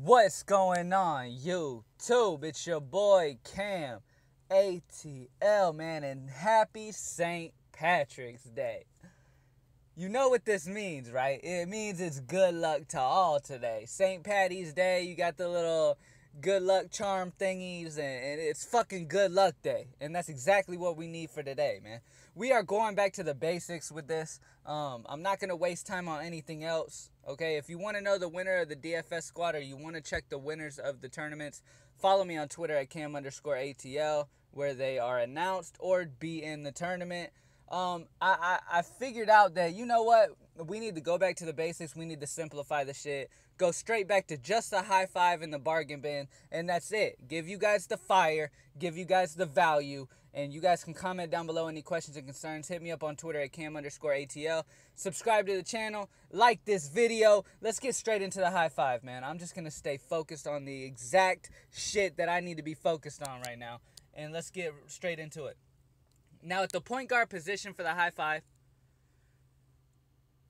What's going on, YouTube? It's your boy Cam ATL, man, and happy St. Patrick's Day. You know what this means, right? It means it's good luck to all today. St. Patty's Day, you got the little good luck charm thingies, and it's fucking good luck day. And that's exactly what we need for today, man. We are going back to the basics with this. I'm not going to waste time on anything else, okay? If you want to know the winner of the DFS squad or you want to check the winners of the tournaments, follow me on Twitter at Cam_ATL, where they are announced or be in the tournament. I figured out that, you know what, we need to go back to the basics. We need to simplify the shit. Go straight back to just a high five in the bargain bin, and that's it. Give you guys the fire, give you guys the value, and you guys can comment down below any questions and concerns. Hit me up on Twitter at Cam_ATL. Subscribe to the channel, like this video. Let's get straight into the high five, man. I'm just going to stay focused on the exact shit that I need to be focused on right now, and let's get straight into it. Now, at the point guard position for the high five,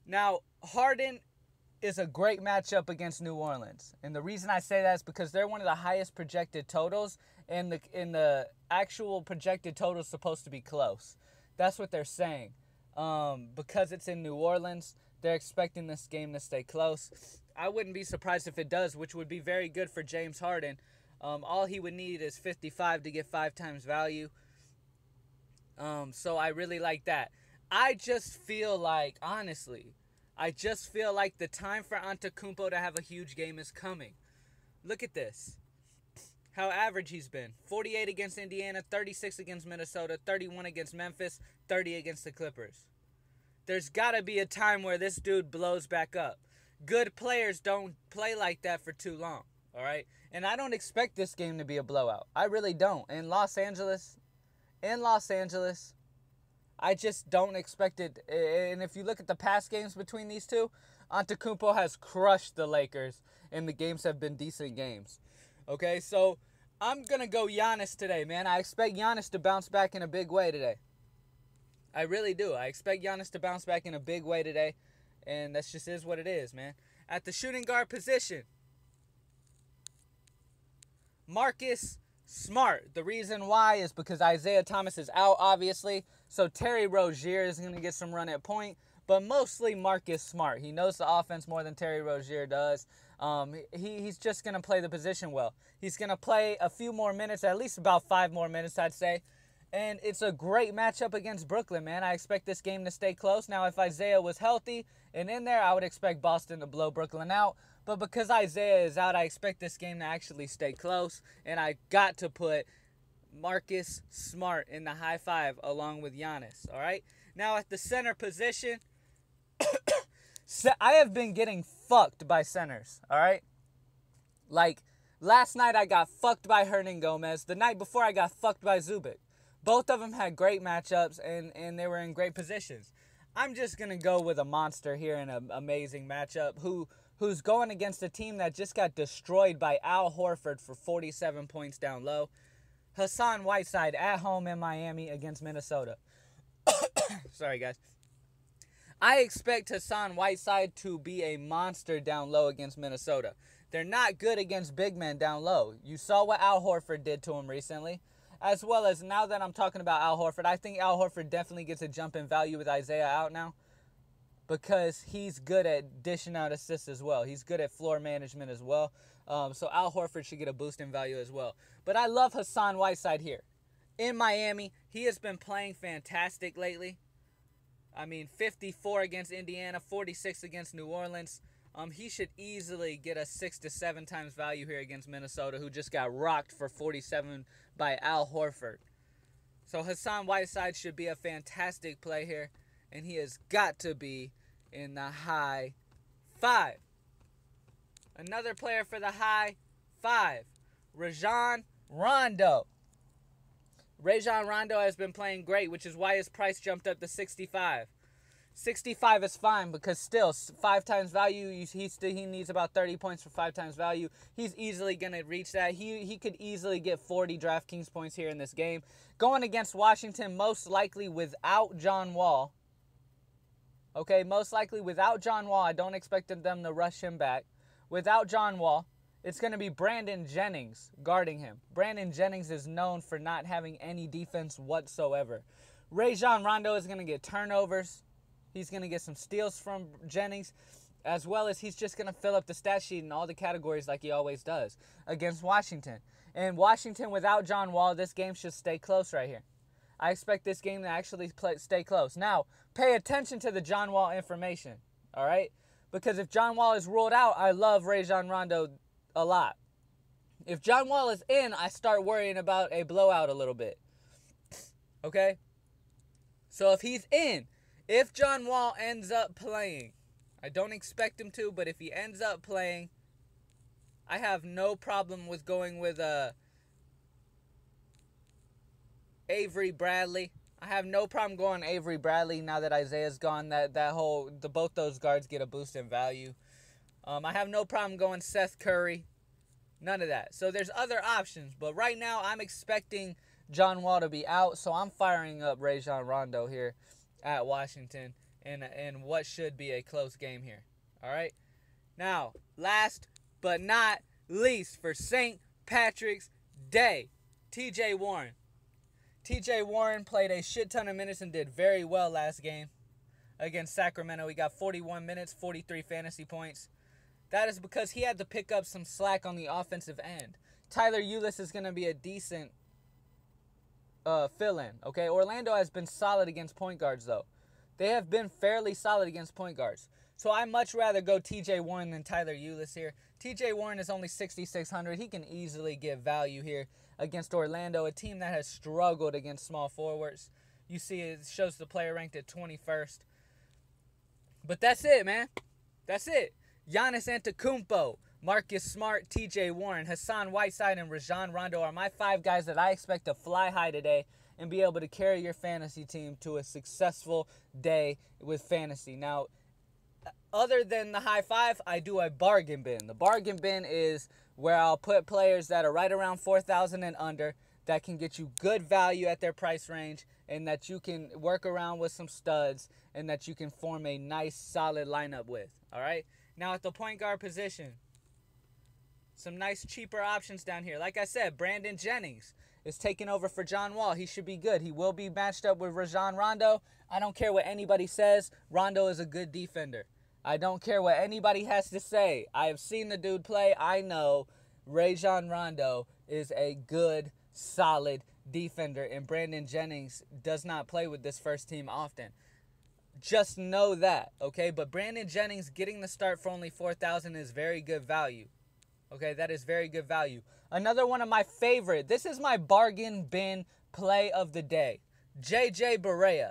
now, Harden is a great matchup against New Orleans. And the reason I say that is because they're one of the highest projected totals, and the actual projected total is supposed to be close. That's what they're saying. Because it's in New Orleans, they're expecting this game to stay close. I wouldn't be surprised if it does, which would be very good for James Harden. All he would need is 55 to get 5 times value. So I really like that. I just feel like, honestly, the time for Antetokounmpo to have a huge game is coming. Look at this. How average he's been. 48 against Indiana, 36 against Minnesota, 31 against Memphis, 30 against the Clippers. There's got to be a time where this dude blows back up. Good players don't play like that for too long, all right? And I don't expect this game to be a blowout. I really don't. In Los Angeles, I just don't expect it. And if you look at the past games between these two, Antetokounmpo has crushed the Lakers, and the games have been decent games. Okay, so I'm going to go Giannis today, man. I expect Giannis to bounce back in a big way today. I really do. I expect Giannis to bounce back in a big way today, and that just is what it is, man. At the shooting guard position, Marcus Smart. The reason why is because Isaiah Thomas is out, obviously. So Terry Rozier is going to get some run at point. But mostly Marcus Smart. He knows the offense more than Terry Rozier does. He's just going to play the position well. He's going to play a few more minutes, at least about 5 more minutes, I'd say. And it's a great matchup against Brooklyn, man. I expect this game to stay close. Now, if Isaiah was healthy and in there, I would expect Boston to blow Brooklyn out. But because Isaiah is out, I expect this game to actually stay close. And I got to put Marcus Smart in the high five along with Giannis, all right? Now, at the center position, I have been getting fucked by centers, all right? Like, last night I got fucked by Hernangomez. The night before I got fucked by Zubac. Both of them had great matchups, and they were in great positions. I'm just going to go with a monster here in an amazing matchup who's going against a team that just got destroyed by Al Horford for 47 points down low. Hassan Whiteside at home in Miami against Minnesota. Sorry, guys. I expect Hassan Whiteside to be a monster down low against Minnesota. They're not good against big men down low. You saw what Al Horford did to him recently. As well as, now that I'm talking about Al Horford, I think Al Horford definitely gets a jump in value with Isaiah out now, because he's good at dishing out assists as well. He's good at floor management as well. So Al Horford should get a boost in value as well. But I love Hassan Whiteside here. In Miami, he has been playing fantastic lately. I mean, 54 against Indiana, 46 against New Orleans. He should easily get a 6 to 7 times value here against Minnesota, who just got rocked for 47 by Al Horford. So Hassan Whiteside should be a fantastic play here, and he has got to be in the high five. Another player for the high five, Rajon Rondo. Rajon Rondo has been playing great, which is why his price jumped up to 65. 65 is fine, because still 5 times value, he needs about 30 points for 5 times value. He's easily going to reach that. He could easily get 40 Draftkings points here in this game. Going against Washington, most likely without John Wall. Okay, most likely without John Wall. I don't expect them to rush him back. Without John Wall. it's going to be Brandon Jennings guarding him. Brandon Jennings is known for not having any defense whatsoever. Rajon Rondo is going to get turnovers. He's going to get some steals from Jennings, as well as he's just going to fill up the stat sheet in all the categories like he always does against Washington. And Washington, without John Wall, this game should stay close right here. I expect this game to actually stay close. Now, pay attention to the John Wall information, all right? Because if John Wall is ruled out, I love Rajon Rondo a lot. If John Wall is in, I start worrying about a blowout a little bit. Okay? So if he's in, if John Wall ends up playing, I don't expect him to, but if he ends up playing, I have no problem with going with Avery Bradley. I have no problem going Avery Bradley now that Isaiah's gone. Both those guards get a boost in value. I have no problem going Seth Curry. None of that. So there's other options, but right now I'm expecting John Wall to be out, so I'm firing up Rajon Rondo here at Washington in what should be a close game here. All right. Now, last but not least, for St. Patrick's Day, T.J. Warren. T.J. Warren played a shit ton of minutes and did very well last game against Sacramento. He got 41 minutes, 43 fantasy points. That is because he had to pick up some slack on the offensive end. Tyler Ulis is going to be a decent fill-in, okay? Orlando has been solid against point guards, though. They have been fairly solid against point guards. So I much rather go T.J. Warren than Tyler Ulis here. T.J. Warren is only 6,600. He can easily give value here against Orlando, a team that has struggled against small forwards. You see it shows the player ranked at 21st. But that's it, man. That's it. Giannis Antetokounmpo, Marcus Smart, T.J. Warren, Hassan Whiteside, and Rajon Rondo are my 5 guys that I expect to fly high today and be able to carry your fantasy team to a successful day with fantasy. Now, other than the high 5, I do a bargain bin. The bargain bin is where I'll put players that are right around 4,000 and under that can get you good value at their price range and that you can work around with some studs and that you can form a nice, solid lineup with. All right? Now, at the point guard position, some nice cheaper options down here. Like I said, Brandon Jennings is taking over for John Wall. He should be good. He will be matched up with Rajon Rondo. I don't care what anybody says. Rondo is a good defender. I don't care what anybody has to say. I have seen the dude play. I know Rajon Rondo is a good, solid defender, and Brandon Jennings does not play with this first team often. Just know that, okay? But Brandon Jennings getting the start for only 4,000 is very good value. Okay, that is very good value. Another one of my favorite, this is my bargain bin play of the day, J.J. Barea.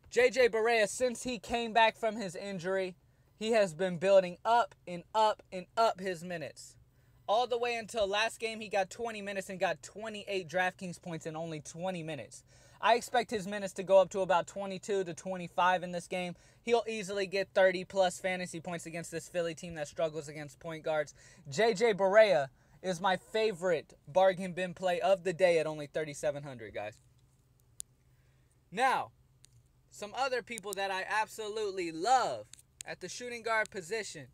J.J. Barea, since he came back from his injury, he has been building up and up and up his minutes. All the way until last game, he got 20 minutes and got 28 Draftkings points in only 20 minutes. I expect his minutes to go up to about 22 to 25 in this game. He'll easily get 30-plus fantasy points against this Philly team that struggles against point guards. J.J. Barea is my favorite bargain bin play of the day at only 3,700, guys. Now, some other people that I absolutely love at the shooting guard position.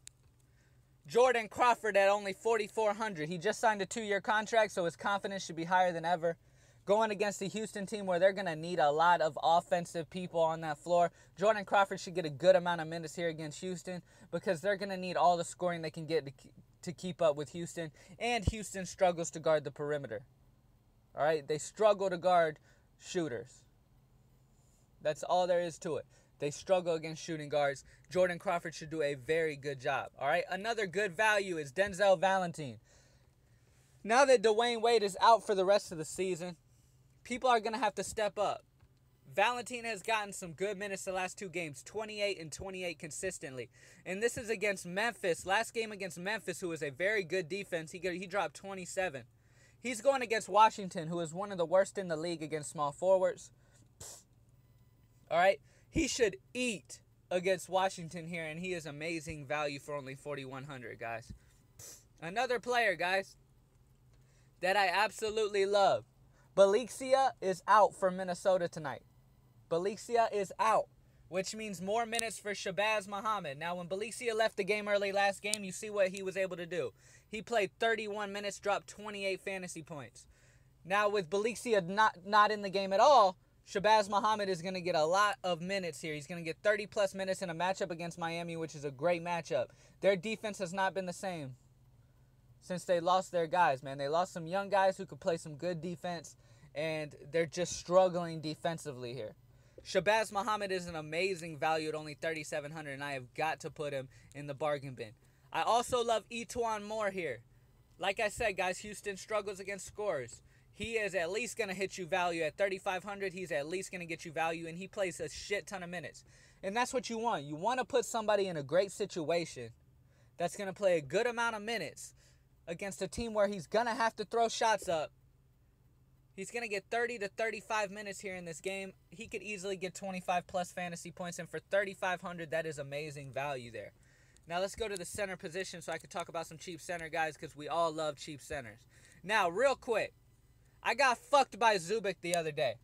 Jordan Crawford at only 4,400. He just signed a 2-year contract, so his confidence should be higher than ever. Going against the Houston team where they're going to need a lot of offensive people on that floor, Jordan Crawford should get a good amount of minutes here against Houston because they're going to need all the scoring they can get to keep up with Houston. And Houston struggles to guard the perimeter. All right? They struggle to guard shooters. That's all there is to it. They struggle against shooting guards. Jordan Crawford should do a very good job. All right? Another good value is Denzel Valentin. Now that Dwayne Wade is out for the rest of the season, people are going to have to step up. Valentin has gotten some good minutes the last 2 games, 28 and 28 consistently. And this is against Memphis. Last game against Memphis, who is a very good defense, he dropped 27. He's going against Washington, who is one of the worst in the league against small forwards. All right? He should eat against Washington here, and he is amazing value for only 4,100, guys. Another player, guys, that I absolutely love. Barea is out for Minnesota tonight. Barea is out. which means more minutes for Shabazz Muhammad. Now, when Barea left the game early last game, you see what he was able to do. He played 31 minutes, dropped 28 fantasy points. Now, with Barea not in the game at all, Shabazz Muhammad is going to get a lot of minutes here. He's going to get 30-plus minutes in a matchup against Miami, which is a great matchup. Their defense has not been the same since they lost their guys, man. They lost some young guys who could play some good defense, and they're just struggling defensively here. Shabazz Muhammad is an amazing value at only $3,700, and I have got to put him in the bargain bin. I also love E'Twaun Moore here. Like I said, guys, Houston struggles against scorers. He is at least going to hit you value at $3,500. He's at least going to get you value, and he plays a shit ton of minutes. And that's what you want. You want to put somebody in a great situation that's going to play a good amount of minutes against a team where he's going to have to throw shots up. He's going to get 30 to 35 minutes here in this game. He could easily get 25-plus fantasy points, and for $3,500, that is amazing value there. Now, let's go to the center position so I can talk about some cheap center guys because we all love cheap centers. Now, real quick, I got fucked by Zubik the other day.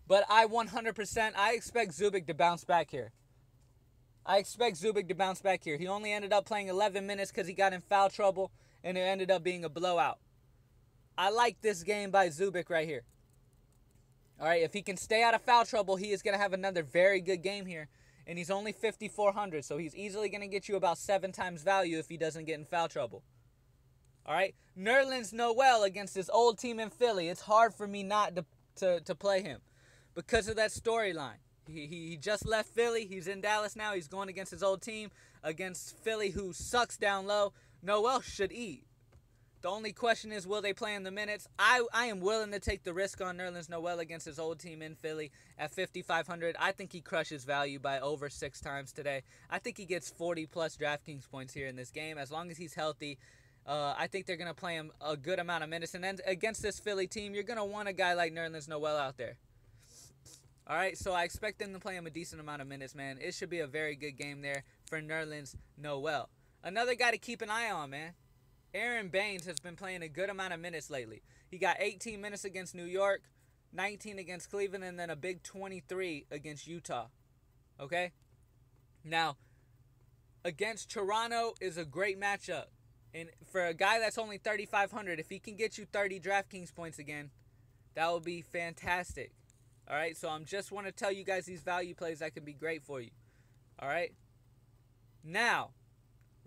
But I expect Zubik to bounce back here. He only ended up playing 11 minutes because he got in foul trouble, and it ended up being a blowout. I like this game by Zubik right here. All right, if he can stay out of foul trouble, he is going to have another very good game here. And he's only $5,400, so he's easily going to get you about 7 times value if he doesn't get in foul trouble. All right, Nerlens Noel against his old team in Philly. It's hard for me not to play him because of that storyline. He just left Philly. He's in Dallas now. He's going against his old team, against Philly, who sucks down low. Noel should eat. The only question is, will they play in the minutes? I am willing to take the risk on Nerlens Noel against his old team in Philly at $5,500. I think he crushes value by over 6 times today. I think he gets 40-plus Draftkings points here in this game. As long as he's healthy, I think they're going to play him a good amount of minutes. And then against this Philly team, you're going to want a guy like Nerlens Noel out there. All right, so I expect them to play him a decent amount of minutes, man. It should be a very good game there for Nerlens Noel. Another guy to keep an eye on, man. Aaron Baines has been playing a good amount of minutes lately. He got 18 minutes against New York, 19 against Cleveland, and then a big 23 against Utah. Okay? Now, against Toronto is a great matchup. And for a guy that's only $3,500, if he can get you 30 DraftKings points again, that would be fantastic. All right? So I just want to tell you guys these value plays that can be great for you. All right? Now,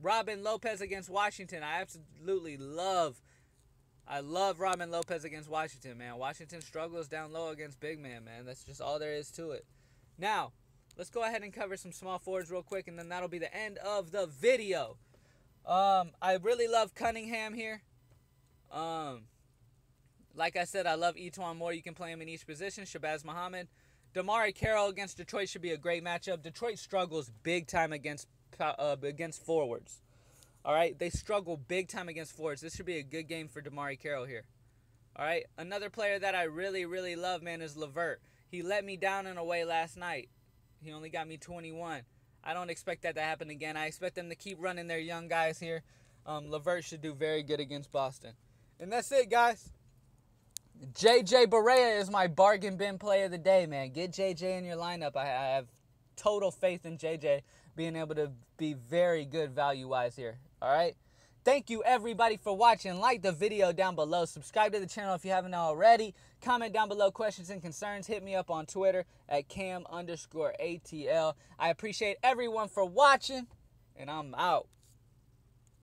Robin Lopez against Washington. I love Robin Lopez against Washington, man. Washington struggles down low against big man. That's just all there is to it. Now, let's go ahead and cover some small forwards real quick, and then that'll be the end of the video. I really love Cunningham here. Like I said, I love E'Twaun Moore. You can play him in each position. Shabazz Muhammad. Damari Carroll against Detroit should be a great matchup. Detroit struggles big time against forwards. All right, they struggle big time against forwards. This should be a good game for Damari Carroll here. All right, another player that I really, really love, man, is LeVert. He let me down in a way last night. He only got me 21. I don't expect that to happen again. I expect them to keep running their young guys here. LeVert should do very good against Boston. And that's it, guys. JJ Barea is my bargain bin play of the day, man. Get JJ in your lineup. I have total faith in JJ being able to be very good value-wise here. All right? Thank you, everybody, for watching. Like the video down below. Subscribe to the channel if you haven't already. Comment down below questions and concerns. Hit me up on Twitter at Cam_ATL. I appreciate everyone for watching, and I'm out.